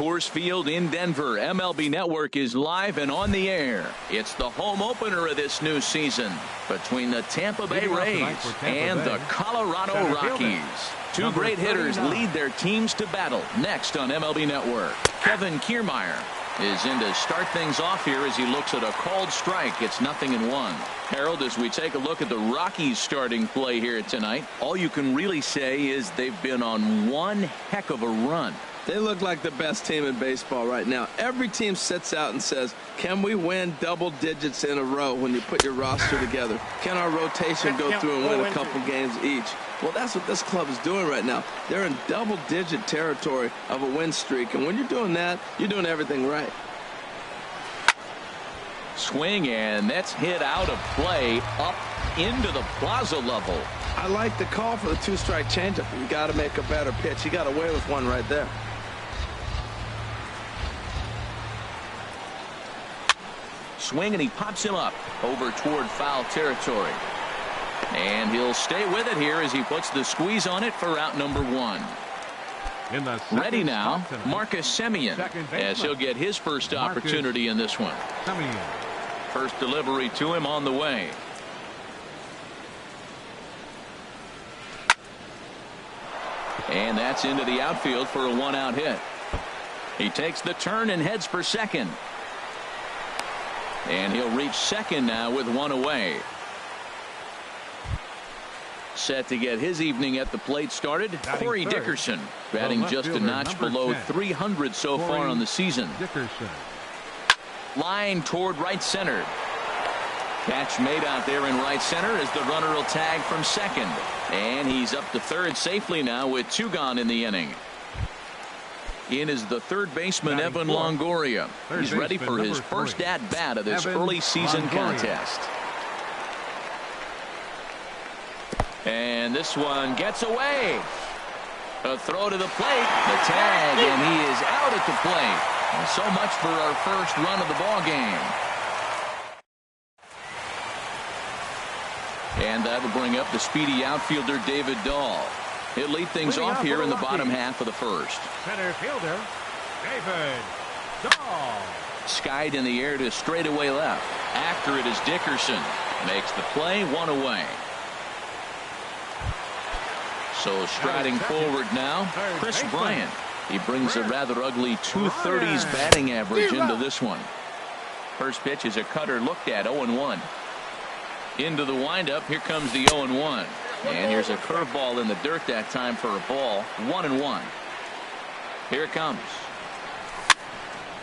Coors Field in Denver, MLB Network is live and on the air. It's the home opener of this new season between the Tampa Bay Rays and the Colorado Rockies. Two great hitters lead their teams to battle next on MLB Network. Kevin Kiermaier is in to start things off here as he looks at a called strike. It's 0-1. Harold, as we take a look at the Rockies starting play here tonight, all you can really say is they've been on one heck of a run. They look like the best team in baseball right now. Every team sits out and says, can we win double digits in a row when you put your roster together? Can our rotation go through and win a couple games each? Well, that's what this club is doing right now. They're in double-digit territory of a win streak. And when you're doing that, you're doing everything right. Swing, and that's hit out of play up into the plaza level. I like the call for the two-strike changeup. You got to make a better pitch. He got away with one right there. Swing, and he pops him up over toward foul territory. And he'll stay with it here as he puts the squeeze on it for out number one. Ready now, Marcus Semien, as he'll get his first opportunity in this one. First delivery to him on the way. And that's into the outfield for a one-out hit. He takes the turn and heads for second. And he'll reach second now with one away. Set to get his evening at the plate started, Corey Dickerson, batting just a notch below 300 so far on the season. Line toward right center. Catch made out there in right center as the runner will tag from second. And he's up to third safely now with two gone in the inning. In is the third baseman, Evan Longoria. He's ready for his first at-bat of this early season contest. And this one gets away. A throw to the plate. The tag, and he is out at the plate. And so much for our first run of the ball game. And that'll bring up the speedy outfielder David Dahl. He'll lead things off here in the bottom half of the first. Center fielder David Dahl. Skied in the air to straightaway left. After it is Dickerson. Makes the play, one away. So striding forward now, Chris Bryant. He brings a rather ugly 230s batting average into this one. First pitch is a cutter looked at, 0-1. Into the windup, here comes the 0-1. And here's a curveball in the dirt that time for a ball, 1-1. Here it comes.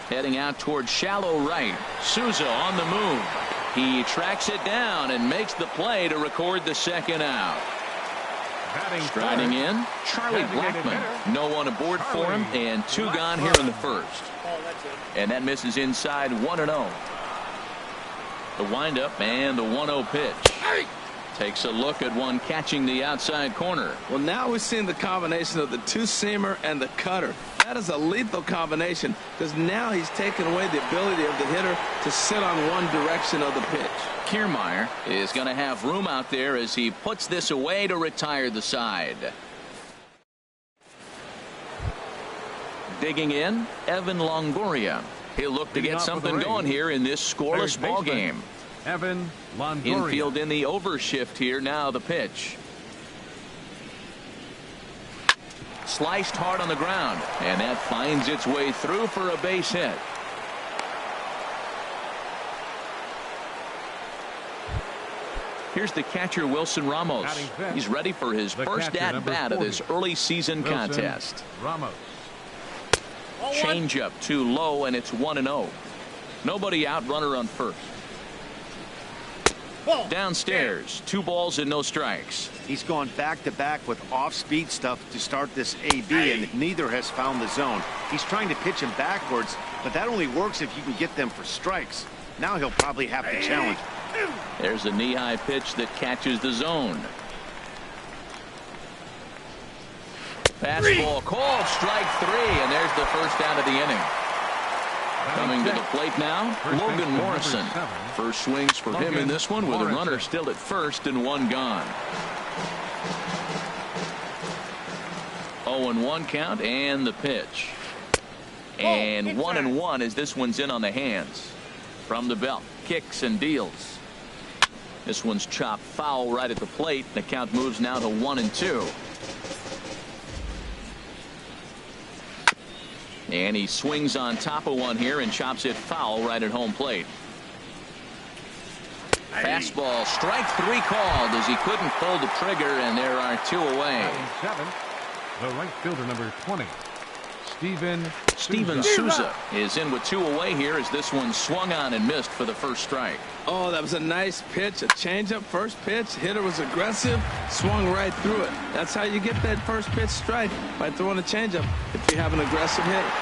Heading out toward shallow right. Souza on the move. He tracks it down and makes the play to record the second out. Striding in, Charlie Blackmon. No one aboard for him, and two gone here in the first. And that misses inside, 1-0. The windup and the 1-0 pitch. Takes a look at one catching the outside corner. Well, now we've seen the combination of the two-seamer and the cutter. That is a lethal combination because now he's taken away the ability of the hitter to sit on one direction of the pitch. Kiermaier is going to have room out there as he puts this away to retire the side. Digging in, Evan Longoria. He'll look to get something going here in this scoreless ball game. Evan Longoria. Infield in the overshift here. Now the pitch. Sliced hard on the ground, and that finds its way through for a base hit. Here's the catcher, Wilson Ramos. He's ready for his first at-bat of this early season contest. Ramos. Changeup too low, and it's 1-0. Nobody out, runner on first. Downstairs, 2 balls and no strikes. He's gone back-to-back with off-speed stuff to start this AB, and neither has found the zone. He's trying to pitch him backwards, but that only works if you can get them for strikes. Now he'll probably have to challenge. There's a knee-high pitch that catches the zone. Fastball called, strike 3, and there's the first out of the inning. Coming to the plate now, Logan Morrison. First swings for him in this one with a runner still at first and one gone. 0-1 count and the pitch. And 1-1 as this one's in on the hands. From the belt, kicks and deals. This one's chopped foul right at the plate. The count moves now to 1-2. And he swings on top of one here and chops it foul right at home plate. Fastball, strike 3 called as he couldn't pull the trigger, and there are 2 away. 7, the right fielder, number 20, Steven Souza is in with 2 away here as this one swung on and missed for the first strike. Oh, that was a nice pitch, a changeup, first pitch. Hitter was aggressive, swung right through it. That's how you get that first pitch strike, by throwing a changeup if you have an aggressive hitter.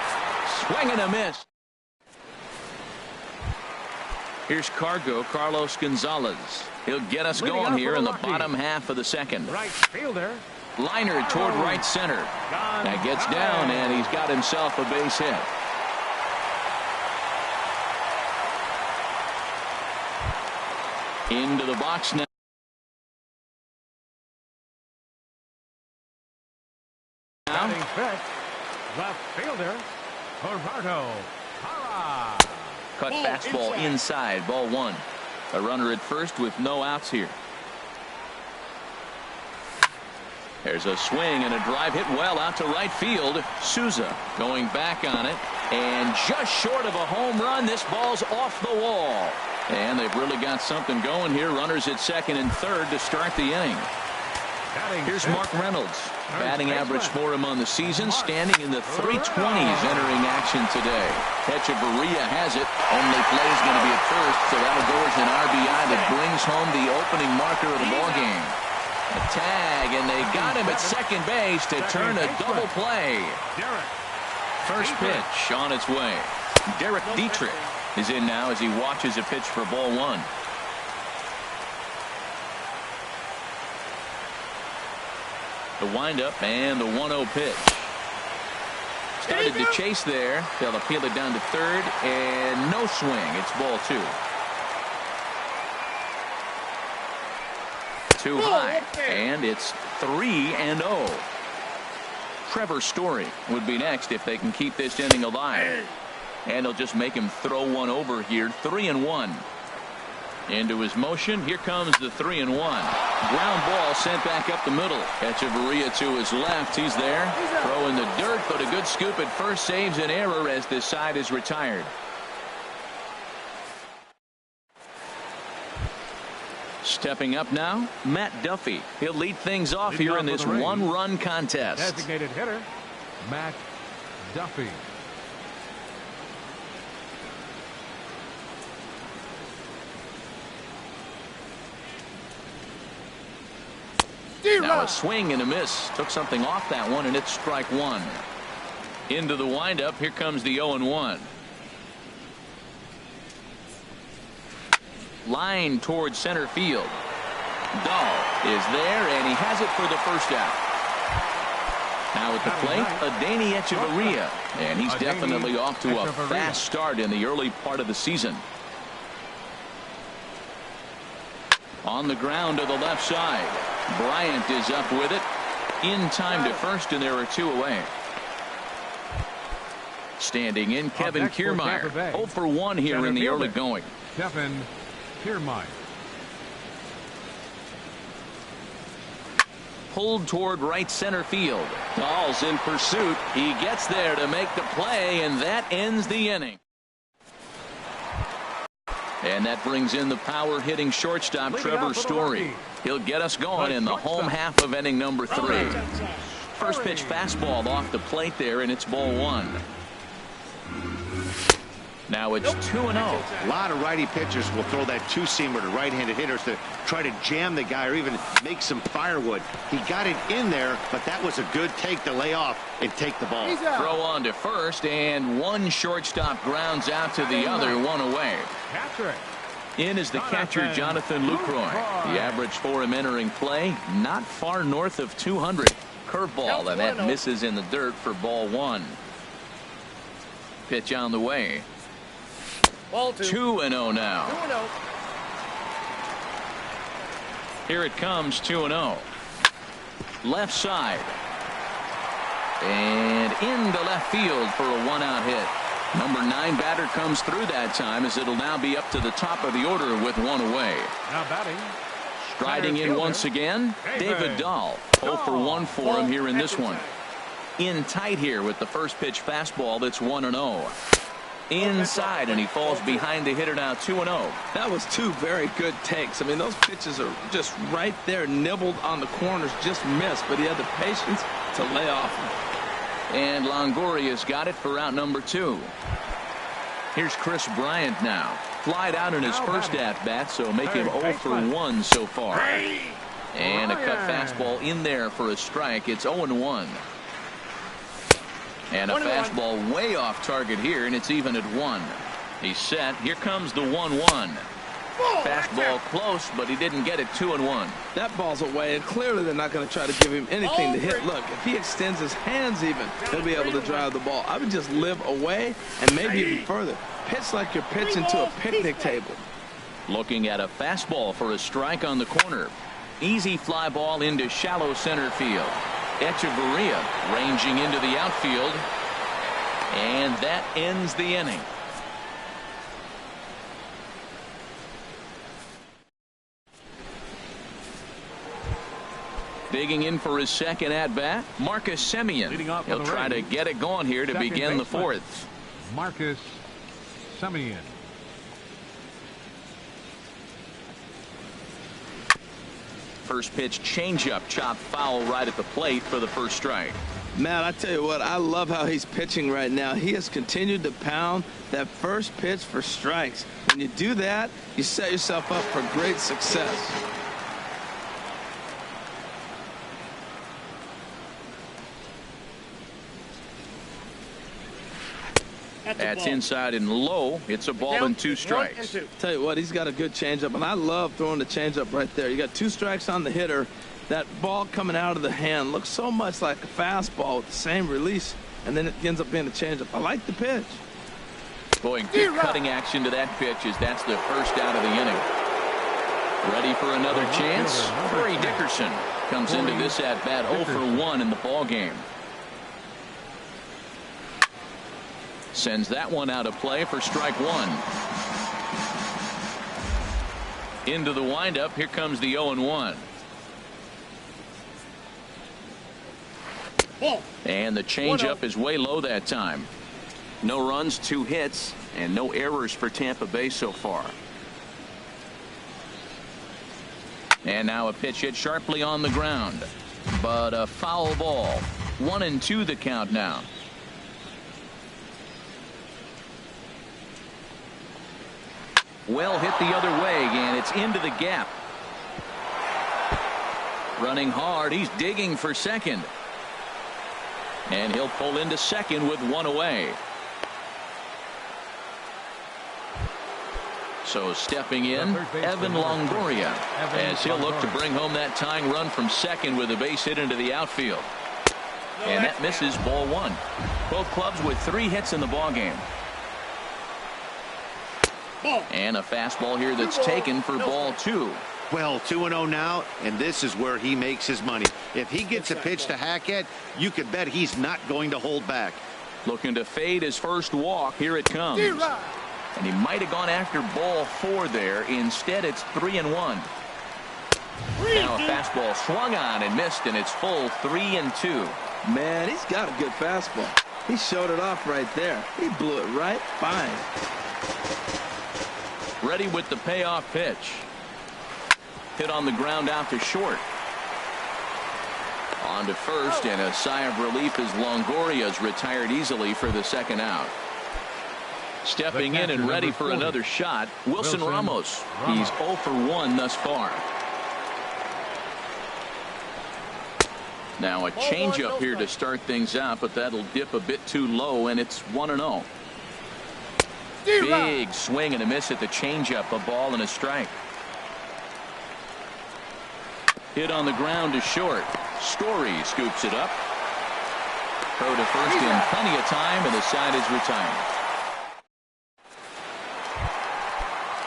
Swing and a miss. Here's Carlos Gonzalez. He'll get us going here in the bottom half of the second. right fielder. Liner toward right center. That gets down, and he's got himself a base hit. Into the box now. Batting fifth, left fielder, Gerardo Parra. Cut fastball inside, ball 1. A runner at first with no outs here. There's a swing and a drive hit well out to right field. Souza going back on it, and just short of a home run. This ball's off the wall, and they've really got something going here. Runners at second and third to start the inning. Here's Mark Reynolds. Batting average for him on the season, standing in the 320s, entering action today. Echeverria has it. Only play is going to be at first, so that'll go as an RBI that brings home the opening marker of the ballgame. A tag, and they got him at second base to turn a double play. First pitch on its way. Derek Dietrich is in now as he watches a pitch for ball 1. The windup and the 1-0 pitch. Started to chase there. They'll appeal it down to third, and no swing. It's ball 2. Too high, and it's 3-0. Trevor Story would be next if they can keep this inning alive. And they'll just make him throw one over here. 3-1. Into his motion. Here comes the 3-1. Ground ball sent back up the middle. Echeverria to his left. He's there. Throw in the dirt, but a good scoop at first saves an error as this side is retired. Stepping up now, Matt Duffy. He'll lead things off here in this 1-run contest. Designated hitter, Matt Duffy. Now a swing and a miss. Took something off that one, and it's strike 1. Into the windup. Here comes the 0-1. Line towards center field. Dahl is there, and he has it for the first out. Now at the plate, Adeiny Echeverria, and he's definitely off to a fast start in the early part of the season. On the ground to the left side. Bryant is up with it. In time to first, and there are 2 away. Standing in, Kevin Kiermaier. 0 for 1 here in the early going. Kevin Kiermaier. Pulled toward right center field. Dahl's in pursuit. He gets there to make the play, and that ends the inning. And that brings in the power-hitting shortstop, Trevor Story. He'll get us going in the home half of inning number 3. First pitch fastball off the plate there, and it's ball 1. Now it's 2-0. A lot of righty pitchers will throw that two-seamer to right-handed hitters to try to jam the guy or even make some firewood. He got it in there, but that was a good take to lay off and take the ball. Throw on to first, and one shortstop grounds out to the other, 1 away. In is the catcher, Jonathan Lucroy. The average for him entering play, not far north of 200. Curveball, and that misses in the dirt for ball 1. Pitch on the way. 2-0 now. 2-0. Here it comes, 2-0. Left side. And into left field for a one-out hit. Number 9 batter comes through that time, as it'll now be up to the top of the order with one away. Now batting. Striding in once again, David Dahl. 0 for 1 for him here in this one. In tight here with the first pitch fastball that's 1-0. Inside, and he falls behind the hitter now 2-0. That was 2 very good takes. I mean, those pitches are just right there, nibbled on the corners, just missed, but he had the patience to lay off them. And Longoria's got it for out number 2. Here's Chris Bryant now. Flied out in his first at-bat, so make him 0 for 1 so far. And a cut fastball in there for a strike. It's 0-1. And a fastball way off target here, and it's even at 1. He's set. Here comes the 1-1. Fastball close, but he didn't get it. 2-1. That ball's away, and clearly they're not going to try to give him anything to hit. Look, if he extends his hands even, he'll be able to drive the ball. I would just live away and maybe even further. Pitch like you're pitching to a picnic table. Looking at a fastball for a strike on the corner. Easy fly ball into shallow center field. Echeverria ranging into the outfield, and that ends the inning. Digging in for his second at-bat, Marcus Semien. He'll try to get it going here to begin the 4th. Marcus Semien. First pitch changeup, chopped foul right at the plate for the first strike. Man, I tell you what, I love how he's pitching right now. He has continued to pound that first pitch for strikes. When you do that, you set yourself up for great success. That's inside and low. It's a ball and 2 strikes. Tell you what, he's got a good changeup, and I love throwing the changeup right there. You got 2 strikes on the hitter. That ball coming out of the hand looks so much like a fastball with the same release, and then it ends up being a changeup. I like the pitch. Boy, good cutting action to that pitch, as that's the first out of the inning. Ready for another chance? Corey Dickerson comes into this at bat 0 for 1 in the ball game. Sends that one out of play for strike 1. Into the windup. Here comes the 0-1. And the changeup is way low that time. No runs, 2 hits, and no errors for Tampa Bay so far. And now a pitch hit sharply on the ground, but a foul ball. 1-2 the count now. Well hit the other way, and it's into the gap. Running hard, he's digging for second. And he'll pull into second with 1 away. So stepping in, Evan Longoria, as he'll look to bring home that tying run from second with a base hit into the outfield. And that misses, ball 1. Both clubs with 3 hits in the ball game. And a fastball here that's taken for ball 2. Well, 2-0 now, and this is where he makes his money. If he gets a pitch to hack at, you could bet he's not going to hold back. Looking to fade his first walk. Here it comes. And he might have gone after ball 4 there. Instead, it's 3-1. Now a fastball swung on and missed, and it's full 3-2. Man, he's got a good fastball. He showed it off right there. He blew it right by him. Ready with the payoff pitch. Hit on the ground out to short. On to first, and a sigh of relief as Longoria's retired easily for the second out. Stepping in and ready for another shot, Wilson Ramos. He's 0 for 1 thus far. Now a changeup here to start things out, but that'll dip a bit too low, and it's 1-0. Big swing and a miss at the changeup, a ball and a strike. Hit on the ground to short. Story scoops it up. Throw to first in plenty of time, and the side is retired.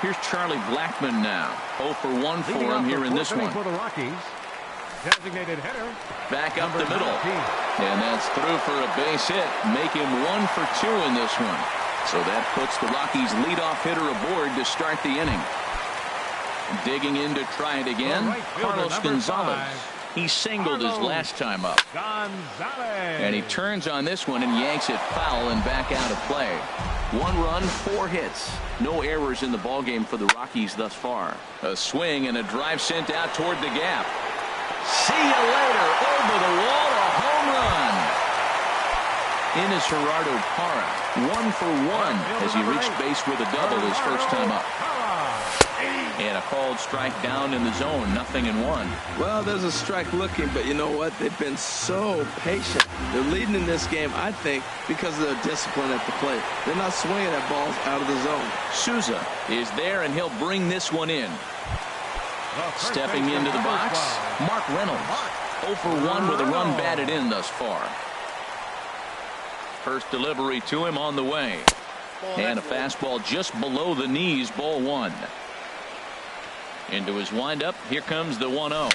Here's Charlie Blackmon now. 0 for 1 for him here in this one. For the Rockies, Designated hitter. Back up the middle. 19. And that's through for a base hit. Make him 1 for 2 in this one. So that puts the Rockies leadoff hitter aboard to start the inning. Digging in to try it again, Carlos Gonzalez. 5. He singled his last time up. Gonzalez. And he turns on this one and yanks it foul and back out of play. 1 run, 4 hits. No errors in the ballgame for the Rockies thus far. A swing and a drive sent out toward the gap. See you later. Over the wall, a home run. In is Gerardo Parra. 1 for 1 as he reached base with a double his first time up. And a called strike down in the zone, 0-1. Well, there's a strike looking, but you know what? They've been so patient. They're leading in this game, I think, because of their discipline at the plate. They're not swinging at balls out of the zone. Souza is there, and he'll bring this one in. Stepping into the box, Mark Reynolds. 0 for 1 with a run batted in thus far. First delivery to him on the way. And a fastball just below the knees, ball 1. Into his windup, here comes the 1-0.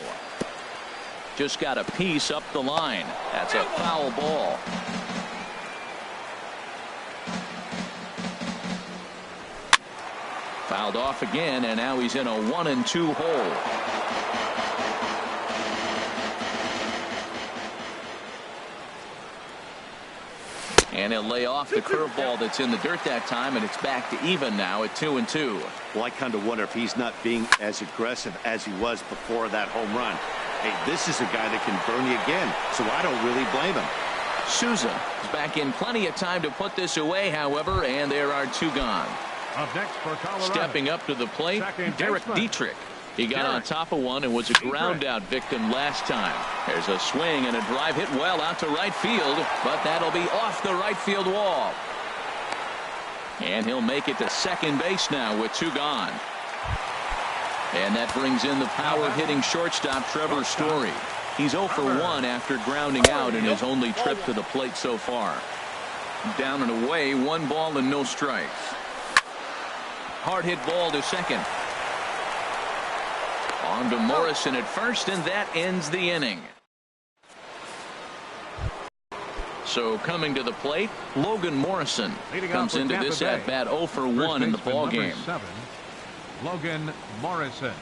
Just got a piece up the line. That's a foul ball. Fouled off again, and now he's in a 1-2 hole. And he'll lay off the curveball that's in the dirt that time, and it's back to even now at 2-2. Well, I kind of wonder if he's not being as aggressive as he was before that home run. Hey, this is a guy that can burn you again, so I don't really blame him. Souza is back in plenty of time to put this away, however, and there are 2 gone. Up next for Colorado. Stepping up to the plate, Derek Dietrich. He got on top of one and was a ground-out victim last time. There's a swing and a drive hit well out to right field, but that'll be off the right field wall. And he'll make it to second base now with 2 gone. And that brings in the power-hitting shortstop Trevor Story. He's 0 for 1 after grounding out in his only trip to the plate so far. Down and away, 1 ball and no strikes. Hard hit ball to second. On to Morrison at first, and that ends the inning. So coming to the plate, Logan Morrison comes into this at bat 0 for 1 in the ball game. Logan Morrison.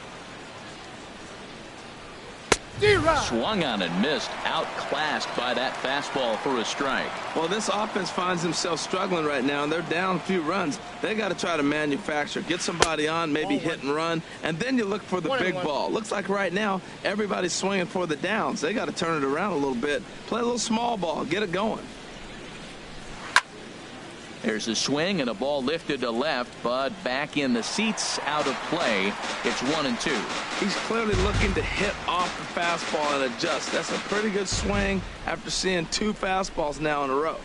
Swung on and missed, outclassed by that fastball for a strike. Well, this offense finds themselves struggling right now, and they're down a few runs. They got to try to manufacture, get somebody on, maybe hit and run, and then you look for the big ball. Looks like right now everybody's swinging for the downs. They got to turn it around a little bit, play a little small ball, get it going. There's a swing and a ball lifted to left, but back in the seats, out of play. It's 1-2. He's clearly looking to hit off the fastball and adjust. That's a pretty good swing after seeing 2 fastballs now in a row.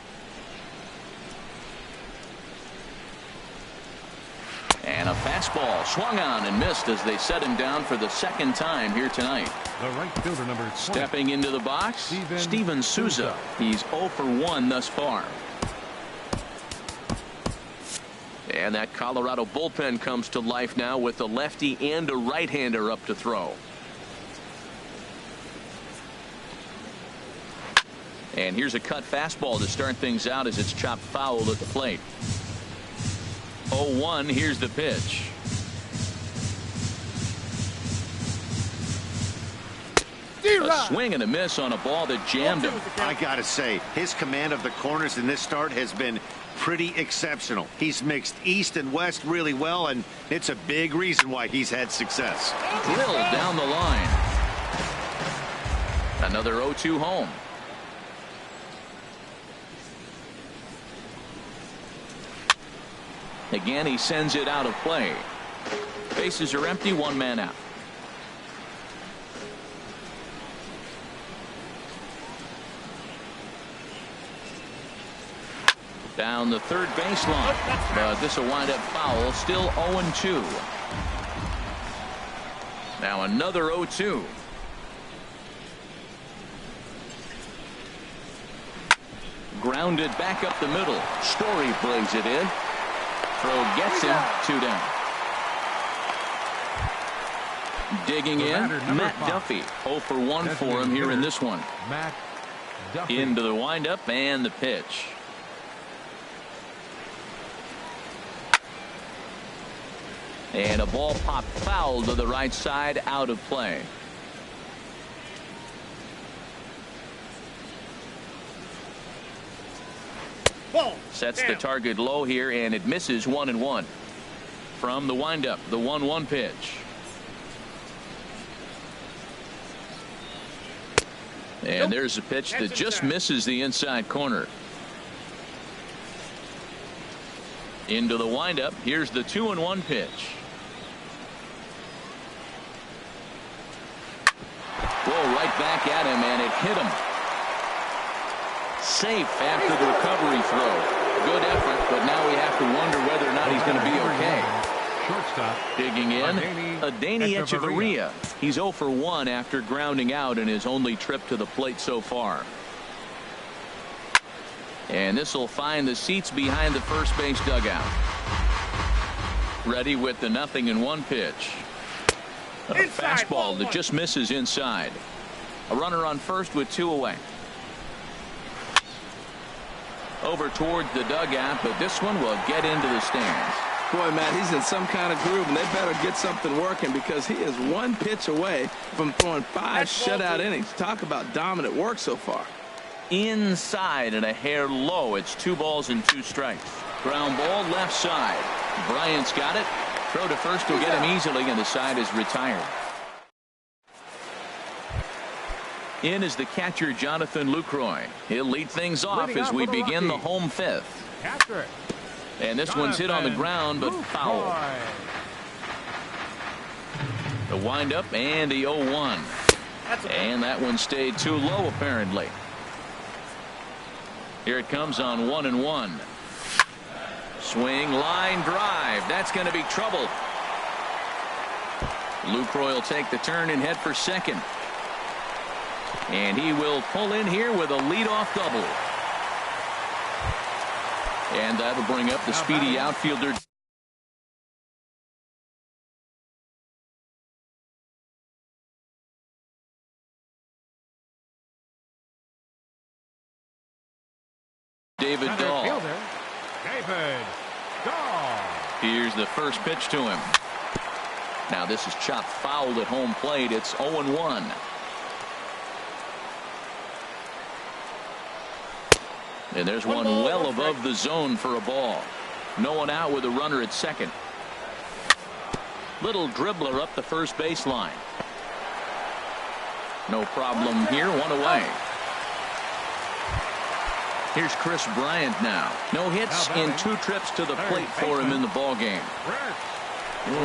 And a fastball swung on and missed as they set him down for the second time here tonight. The right fielder, number 20. Stepping into the box, Steven Souza. He's 0 for 1 thus far. And that Colorado bullpen comes to life now with a lefty and a right-hander up to throw. And here's a cut fastball to start things out as it's chopped foul at the plate. 0-1, here's the pitch. A swing and a miss on a ball that jammed him. I gotta say, his command of the corners in this start has been pretty exceptional. He's mixed east and west really well, and it's a big reason why he's had success. Drilled down the line. Another 0-2 home. Again, he sends it out of play. Bases are empty, 1 man out. Down the third baseline, but this will wind up foul. Still 0-2. Now another 0-2. Grounded back up the middle. Story brings it in. Throw gets him. 2 down. Digging in, Matt Duffy. 0 for 1 for him here in this one. Matt Duffy. Into the windup and the pitch. And a ball popped foul to the right side, out of play. Sets the target low here, and it misses 1-1. From the windup, the 1-1 pitch. And there's a pitch that just misses the inside corner. Into the windup. Here's the 2-1 pitch. Whoa, right back at him, and it hit him. Safe after the recovery throw. Good effort, but now we have to wonder whether or not he's going to be okay. Shortstop. Digging in, Joehl98 Echeverria. He's 0 for 1 after grounding out in his only trip to the plate so far. And this will find the seats behind the first base dugout. Ready with the 0-1 pitch. A fastball that just misses inside. A runner on first with 2 away. Over towards the dugout, but this one will get into the stands. Boy, Matt, he's in some kind of groove, and they better get something working because he is 1 pitch away from throwing 5 shutout innings. Talk about dominant work so far. Inside and a hair low. It's 2 balls and 2 strikes. Ground ball left side. Bryant's got it. Throw to first will get him easily, and the side is retired. In is the catcher, Jonathan Lucroy. He'll lead things off as we begin the home 5th. And this one's hit on the ground, but foul. The windup and the 0-1. And that one stayed too low, apparently. Here it comes on 1-1. Swing, line drive. That's going to be trouble. Lucroy will take the turn and head for second. And he will pull in here with a leadoff double. And that'll bring up the speedy outfielder. David Dahl. Here's the first pitch to him. Now this is chopped foul at home plate. It's 0-1. And there's one well above the zone for a ball. No one out with a runner at second. Little dribbler up the first baseline. No problem here. 1 away. Here's Chris Bryant now. No hits in 2 trips to the plate for him in the ballgame.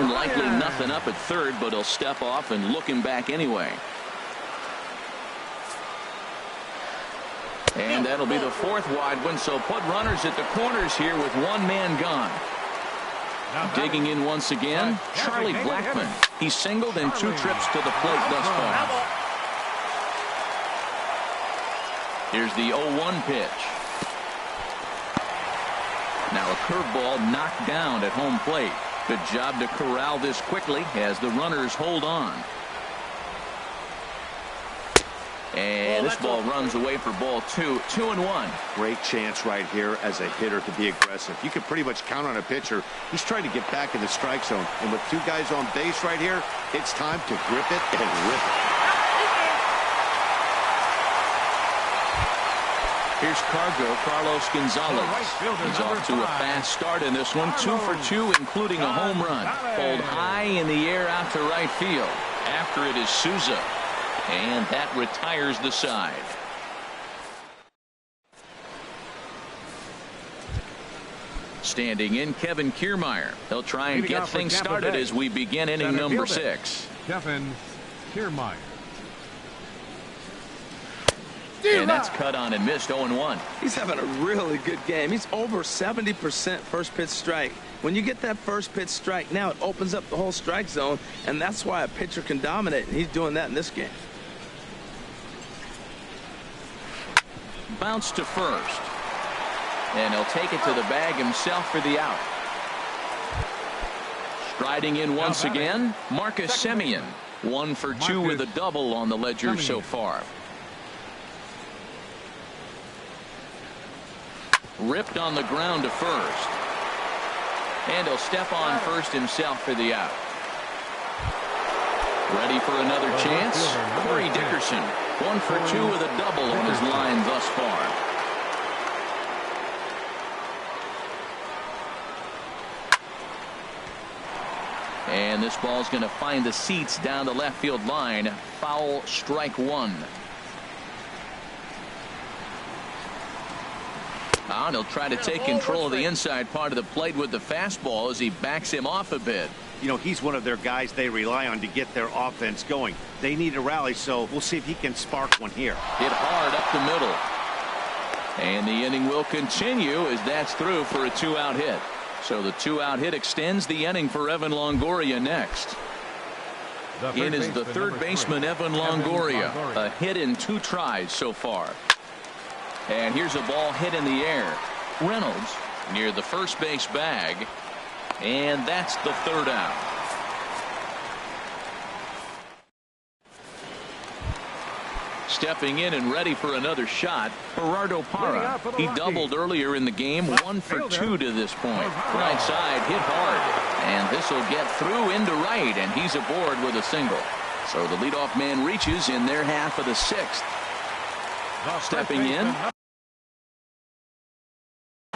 Likely nothing up at third, but he'll step off and look him back anyway. And that'll be the 4th wide one, so put runners at the corners here with 1 man gone. Digging in once again, Charlie Blackmon. He's singled in 2 trips to the plate thus far. Here's the 0-1 pitch. Now a curveball knocked down at home plate. Good job to corral this quickly as the runners hold on. And this ball runs away for ball 2. 2-1. Great chance right here as a hitter to be aggressive. You can pretty much count on a pitcher. He's trying to get back in the strike zone. And with 2 guys on base right here, it's time to grip it and rip it. Here's Carlos Gonzalez. He's off to a fast start in this one. 2 for 2, including a home run. Pulled high in the air out to right field. After it is Souza. And that retires the side. Standing in, Kevin Kiermaier. He'll try and get things started as we begin inning number 6. Kevin Kiermaier. And that's cut on and missed. 0-1. He's having a really good game. He's over 70% first pitch strike. When you get that first pitch strike, now it opens up the whole strike zone, and that's why a pitcher can dominate, and he's doing that in this game. Bounce to first. And he'll take it to the bag himself for the out. Striding in once again, Marcus Semien. 1 for 2 with a double on the ledger so far. Ripped on the ground to first. And he'll step on first himself for the out. Ready for another chance? Corey Dickerson, 1 for 2 with a double on his line thus far. And this ball's going to find the seats down the left field line. Foul, strike 1. And he'll try to take control of the inside part of the plate with the fastball as he backs him off a bit. You know, he's one of their guys they rely on to get their offense going. They need a rally, so we'll see if he can spark one here. Hit hard up the middle. And the inning will continue as that's through for a 2-out hit. So the 2-out hit extends the inning for Evan Longoria next. In is the third baseman, Evan Longoria. A hit in 2 tries so far. And here's a ball hit in the air. Reynolds near the first base bag. And that's the 3rd out. Stepping in and ready for another shot, Gerardo Parra. He doubled earlier in the game, 1 for 2 to this point. Right side hit hard, and this will get through into right, and he's aboard with a single. So the leadoff man reaches in their half of the 6th. Stepping in,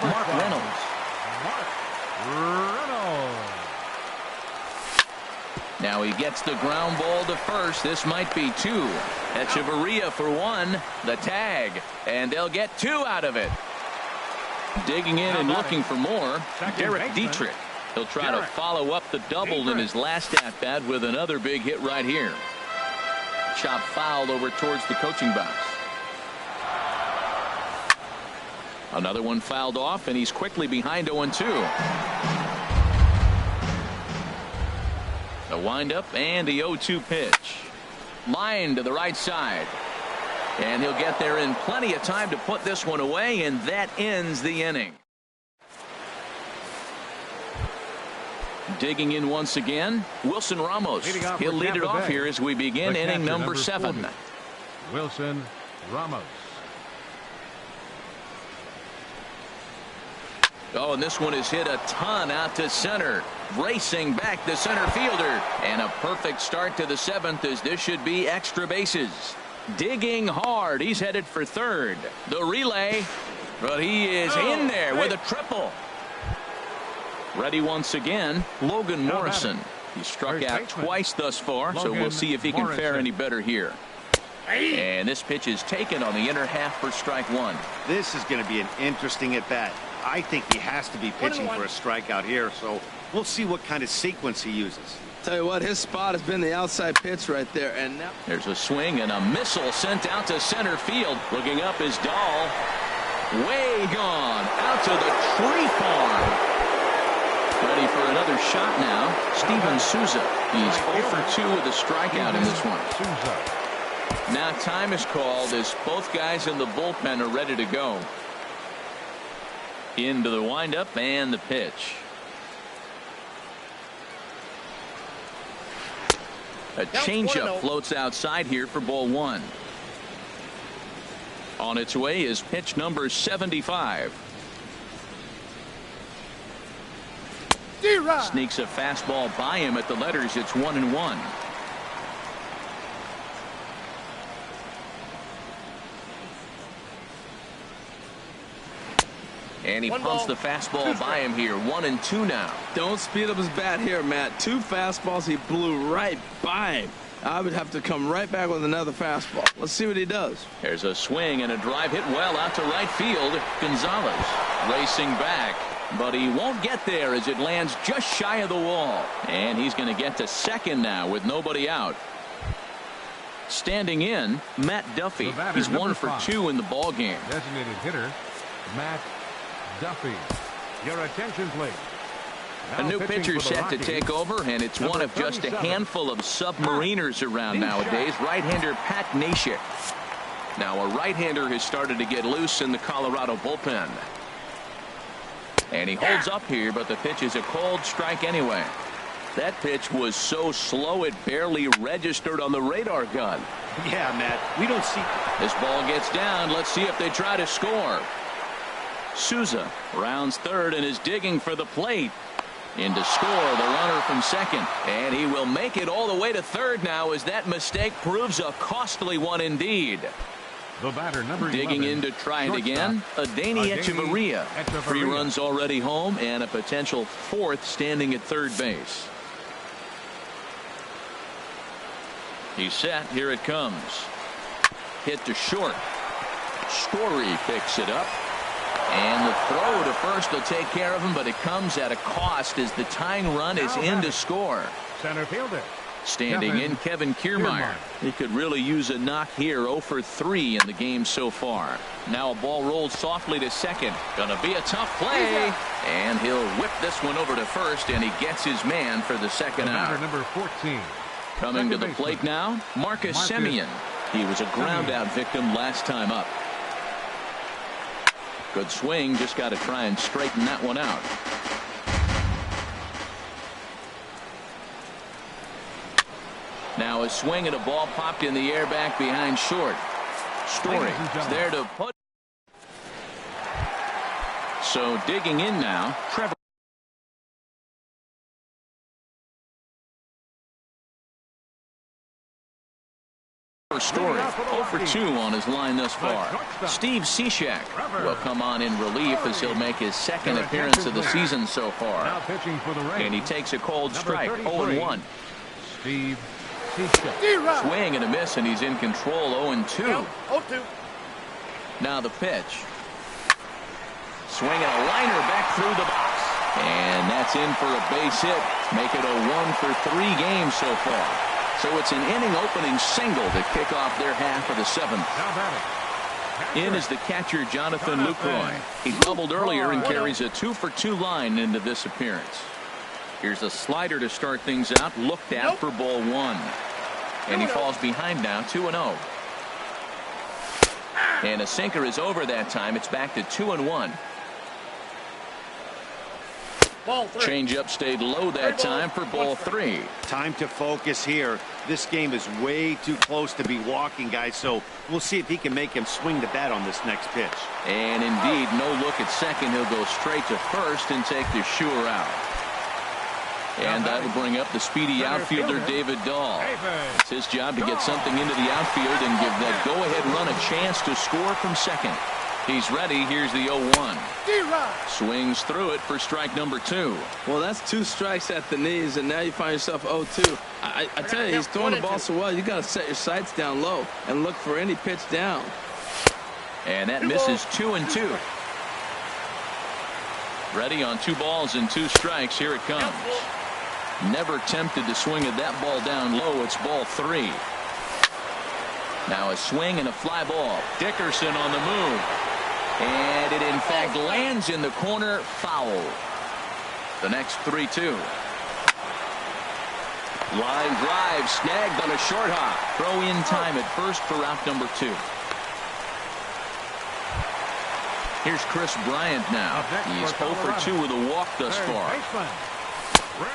Mark Reynolds. Now he gets the ground ball to first. This might be 2. Echeverria for 1. The tag. And they'll get 2 out of it. Digging in and looking for more. Derek Dietrich. He'll try to follow up the double in his last at-bat with another big hit right here. Chop fouled over towards the coaching box. Another one fouled off, and he's quickly behind 0-2. The windup and the 0-2 pitch. Line to the right side. And he'll get there in plenty of time to put this one away, and that ends the inning. Digging in once again, Wilson Ramos. He'll lead it off here as we begin inning number 7. Wilson Ramos. Oh, and this one is hit a ton out to center. Racing back the center fielder. And a perfect start to the 7th as this should be extra bases. Digging hard. He's headed for 3rd. The relay. But he is in there with a triple. Ready once again, Logan Morrison. He struck out twice thus far, so we'll see if he can fare any better here. And this pitch is taken on the inner half for strike 1. This is going to be an interesting at-bat. I think he has to be pitching for a strikeout here, so we'll see what kind of sequence he uses. Tell you what, his spot has been the outside pitch right there, and now there's a swing and a missile sent out to center field. Looking up is Dahl. Way gone out to the tree farm. Ready for another shot now. Steven Souza. He's 0 for 2 with a strikeout in this one. Now time is called as both guys in the bullpen are ready to go. Into the windup and the pitch. A changeup floats outside here for ball 1. On its way is pitch number 75. Sneaks a fastball by him at the letters. It's 1-1. And he pumps the fastball by him here. 1-2 now. Don't speed up his bat here, Matt. 2 fastballs he blew right by him. I would have to come right back with another fastball. Let's see what he does. There's a swing and a drive hit well out to right field. Gonzalez racing back, but he won't get there as it lands just shy of the wall. And he's going to get to second now with nobody out. Standing in, Matt Duffy. He's 1 for 2 in the ball game. Designated hitter, Matt Duffy. Your attention, please. A new pitcher set to take over, and it's one of just a handful of submariners around nowadays. Right-hander Pat Neshek. Now a right-hander has started to get loose in the Colorado bullpen. And he holds up here, but the pitch is a cold strike anyway. That pitch was so slow it barely registered on the radar gun. Yeah, Matt, we don't see. This ball gets down. Let's see if they try to score. Souza rounds third and is digging for the plate. In to score the runner from second, and he will make it all the way to third now as that mistake proves a costly one indeed. The batter, number Digging 11, in to try it again, Adani Echeverria. 3 runs already home and a potential 4th standing at third base. He's set. Here it comes. Hit to short. Story picks it up. And the throw to first will take care of him, but it comes at a cost as the tying run is in to score. Center fielder. Standing in, Kevin Kiermaier. He could really use a knock here. 0 for 3 in the game so far. Now a ball rolled softly to second. Gonna be a tough play. And he'll whip this one over to first, and he gets his man for the second out. Number 14. Coming to the plate now, Marcus Semien. He was a ground out victim last time up. Good swing, just got to try and straighten that one out. Now a swing and a ball popped in the air back behind short. Story is there to put. So digging in now, Trevor. Story 0 for 2 on his line thus far. Steve Cishek will come on in relief as he'll make his 2nd appearance of the season so far. And he takes a cold strike. 0-1. Steve Cishek. Swing and a miss, and he's in control. 0-2. Now the pitch. Swinging a liner back through the box. And that's in for a base hit. Make it a 1 for 3 games so far. So it's an inning-opening single to kick off their half of the 7th. In is the catcher, Jonathan Lucroy. He doubled earlier and carries a 2 for 2 line into this appearance. Here's a slider to start things out, looked at for ball 1. And he falls behind now, 2-0. And a sinker is over that time. It's back to 2-1. Changeup stayed low that time for ball 3. Time to focus here. This game is way too close to be walking, guys, so we'll see if he can make him swing the bat on this next pitch. And indeed, no look at second. He'll go straight to first and take the sure out. And that'll bring up the speedy outfielder, David Dahl. It's his job to get something into the outfield and give that go-ahead run a chance to score from second. He's ready. Here's the 0-1. Swings through it for strike number 2. Well, that's 2 strikes at the knees, and now you find yourself 0-2. I tell you, he's throwing the ball so well, you got to set your sights down low and look for any pitch down. And that misses 2-2. Ready on 2 balls and 2 strikes. Here it comes. Never tempted to swing at that ball down low. It's ball 3. Now a swing and a fly ball. Dickerson on the move. And it, in fact, lands in the corner. Foul. The next 3-2. Line drive snagged on a short hop. Throw in time at first for out number 2. Here's Chris Bryant now. He's 0 for 2 with a walk thus far.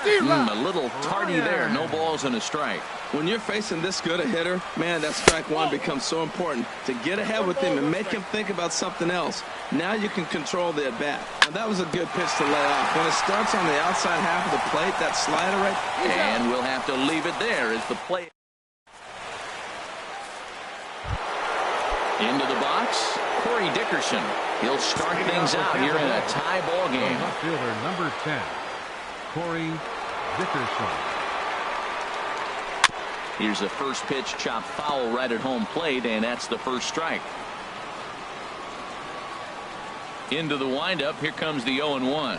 A little tardy there. No balls and a strike. When you're facing this good a hitter, man, that strike 1 becomes so important to get ahead with him and make him think about something else. Now you can control the at-bat. Now, that was a good pitch to lay off. When it starts on the outside half of the plate, that slider right. And we'll have to leave it there as the play. Into the box, Corey Dickerson. He'll start things out here in a tie ball game. Left fielder number 10, Corey Dickerson. Here's the first pitch, chopped foul right at home plate, and that's the first strike. Into the windup, here comes the 0-1.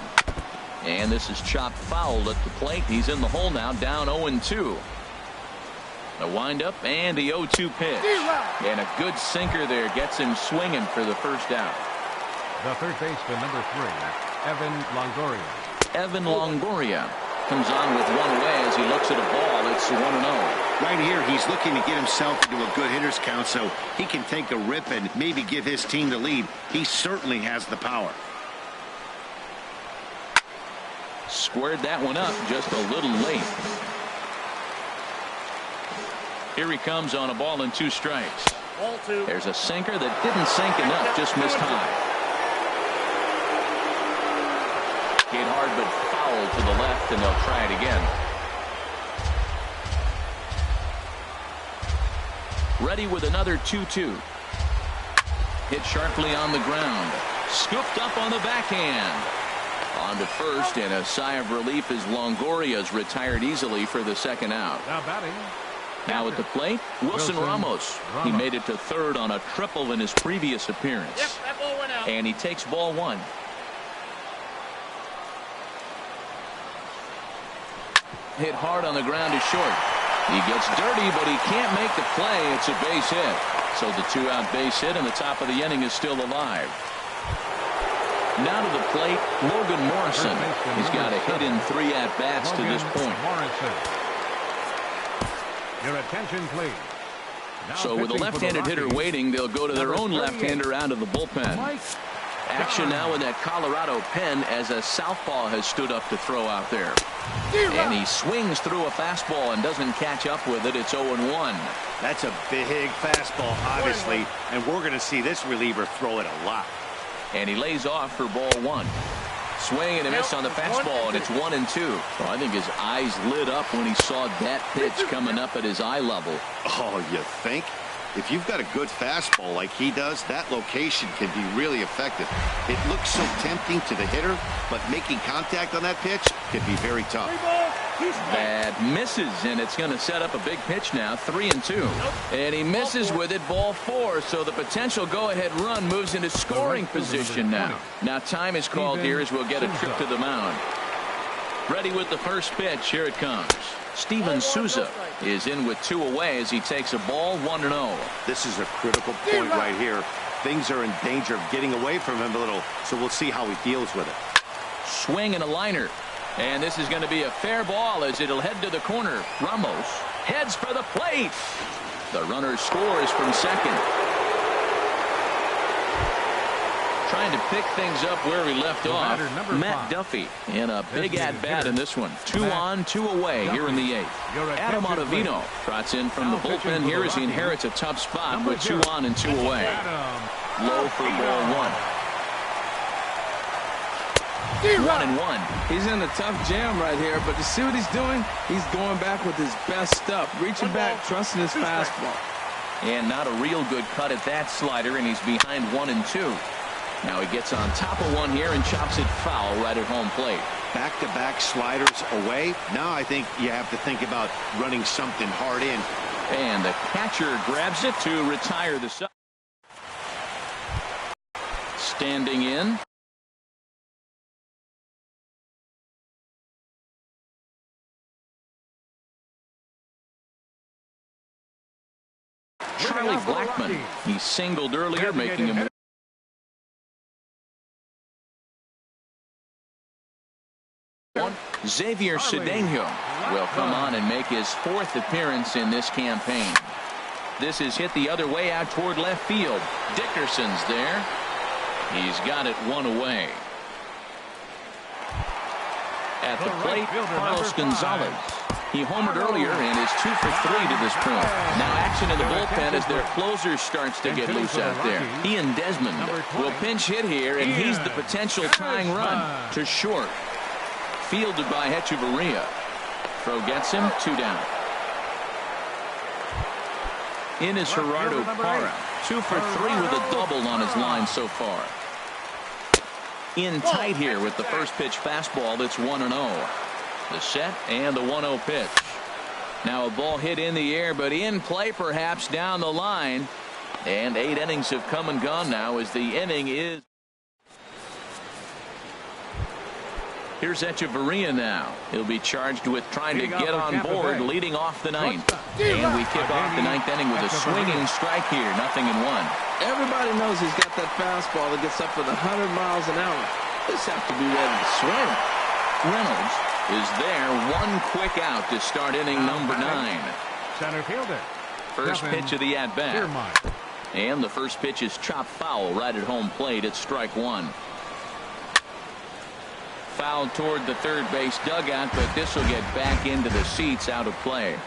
And this is chopped foul at the plate. He's in the hole now, down 0-2. The windup and the 0-2 pitch. And a good sinker there gets him swinging for the first out. The third baseman, number 3, Evan Longoria. Evan Longoria comes on with one away as he looks at a ball. It's 1-0. Right here, he's looking to get himself into a good hitter's count so he can take a rip and maybe give his team the lead. He certainly has the power. Squared that one up just a little late. Here he comes on a ball and 2 strikes. There's a sinker that didn't sink enough, just missed high. Hit hard but foul to the left, and they'll try it again. Ready with another 2-2. Hit sharply on the ground. Scooped up on the backhand. On to first, and a sigh of relief as Longoria's retired easily for the second out. Now batting. Now at the plate, Wilson Ramos. He made it to third on a triple in his previous appearance. Yep, that ball went out. And he takes ball 1. Hit hard on the ground to short. He gets dirty, but he can't make the play. It's a base hit. So the 2-out base hit, and the top of the inning is still alive. Now to the plate, Logan Morrison. He's got a hit in 3 at-bats to this point. Your attention, please. So with a left-handed hitter waiting, they'll go to their own left-hander out of the bullpen. Action now in that Colorado pen as a southpaw has stood up to throw out there. And he swings through a fastball and doesn't catch up with it. It's 0-1. That's a big fastball, obviously, and we're going to see this reliever throw it a lot. And he lays off for ball 1. Swing and a miss on the fastball, and it's 1-2. Well, I think his eyes lit up when he saw that pitch coming up at his eye level. Oh, you think? If you've got a good fastball like he does, that location can be really effective. It looks so tempting to the hitter, but making contact on that pitch can be very tough. That misses, and it's going to set up a big pitch now, 3-2. And he misses with it, ball 4, so the potential go-ahead run moves into scoring position now. Now time is called here as we'll get a trip to the mound. Ready with the first pitch. Here it comes. Steven Souza is in with 2 away as he takes a ball 1-0. This is a critical point right here. Things are in danger of getting away from him a little, so we'll see how he deals with it. Swing and a liner. And this is going to be a fair ball as it'll head to the corner. Ramos heads for the plate. The runner scores from second. Trying to pick things up where he left off. Matt Duffy in a big at-bat in this one. 2 on, 2 away here in the 8th. Adam Ottavino trots in from the bullpen here as he inherits a tough spot with 2 on and 2 away. Low for ball 1. 1-1. He's in a tough jam right here, but to see what he's doing, he's going back with his best stuff. Reaching back, trusting his fastball. And not a real good cut at that slider, and he's behind 1-2. Now he gets on top of one here and chops it foul right at home plate. Back-to-back sliders away. Now I think you have to think about running something hard in. And the catcher grabs it to retire the side. Standing in. Charlie Blackmon. He singled earlier, making him. Xavier Cedeno will come on and make his 4th appearance in this campaign. This is hit the other way out toward left field. Dickerson's there. He's got it 1 away. At the plate, Carlos Gonzalez. He homered earlier and is 2 for 3 to this point. Now action in the bullpen as their closer starts to get loose out there. Ian Desmond will pinch hit here, and he's the potential tying run to short. Fielded by Hechavarria. Throw gets him, 2 down. In is Gerardo Parra. 2 for 3 with a double on his line so far. In tight here with the first pitch fastball. That's 1-0. The set and the 1-0 pitch. Now a ball hit in the air, but in play perhaps down the line. And 8 innings have come and gone now as the inning is. Here's Hechavarria now. He'll be charged with trying to get on board leading off the 9th. And we kick off the 9th inning with a swinging strike here. 0-1. Everybody knows he's got that fastball that gets up with 100 miles an hour. Just have to be ready to swing. Reynolds is there. 1 quick out to start inning number 9. Center fielder. First pitch of the at-bat. And the first pitch is chopped foul right at home plate. It's strike 1. foul toward the third base dugout, but this will get back into the seats, out of play.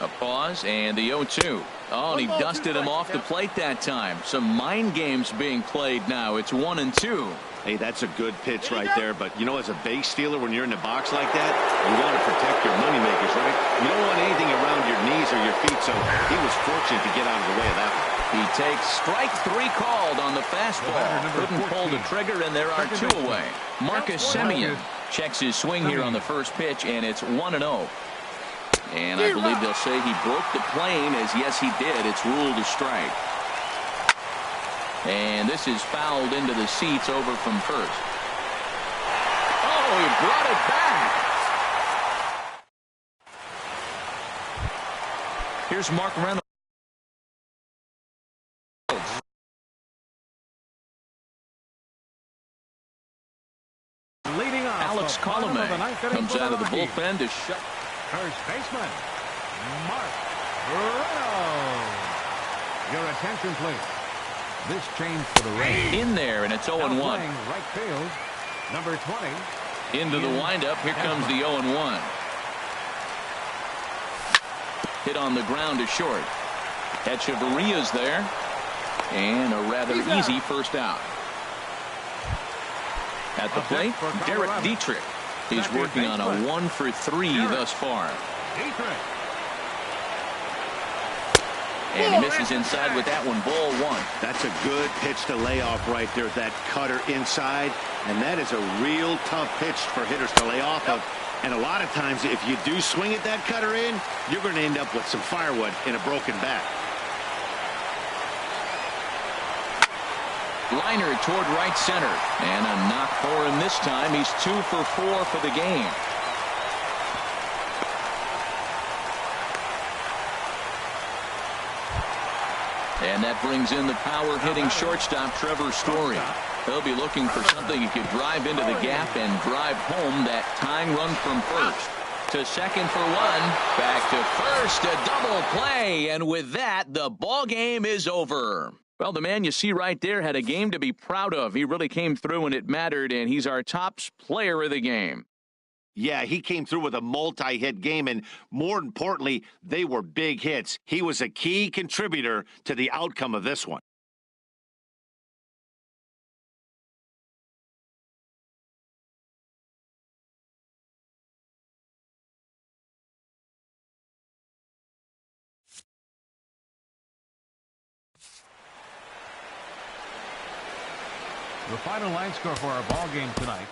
A pause and the 0-2. Oh, and he dusted him off the plate that time. Some mind games being played now. It's 1-2. Hey, that's a good pitch right there. But, you know, as a base stealer, when you're in the box like that, you want to protect your moneymakers, right? You don't want anything around your knees or your feet, so he was fortunate to get out of the way of that one. He takes strike 3 called on the fastball. Couldn't pull the trigger, and there are 2 away. Marcus Semien checks his swing here on the first pitch, and it's 1-0. And I believe they'll say he broke the plane, as yes, he did. It's ruled a strike. And this is fouled into the seats over from first. Oh, he brought it back. Here's Mark Reynolds. Leading off, Alex Colomé comes out of the bullpen to shut. First baseman, Mark Reynolds. Your attention, please. This change for the Rays. In there, and it's 0-1. Right field, number 20. Into the windup. Here comes the 0-1. Hit on the ground to short. Echeverria's there. And a rather easy first out. At the plate, Derek Dietrich. He's working on a 1-for-3 thus far. Dietrich. And he misses inside with that one. Ball 1. That's a good pitch to lay off right there, that cutter inside. And that is a real tough pitch for hitters to lay off of. And a lot of times, if you do swing at that cutter in, you're going to end up with some firewood in a broken bat. Liner toward right center. And a knock for him this time. He's 2 for 4 for the game. And that brings in the power-hitting shortstop, Trevor Story. He'll be looking for something he could drive into the gap and drive home that tying run from first. To second for 1. Back to first. A double play. And with that, the ball game is over. Well, the man you see right there had a game to be proud of. He really came through when it mattered, and he's our top player of the game. Yeah, he came through with a multi-hit game, and more importantly, they were big hits. He was a key contributor to the outcome of this one. The final line score for our ball game tonight.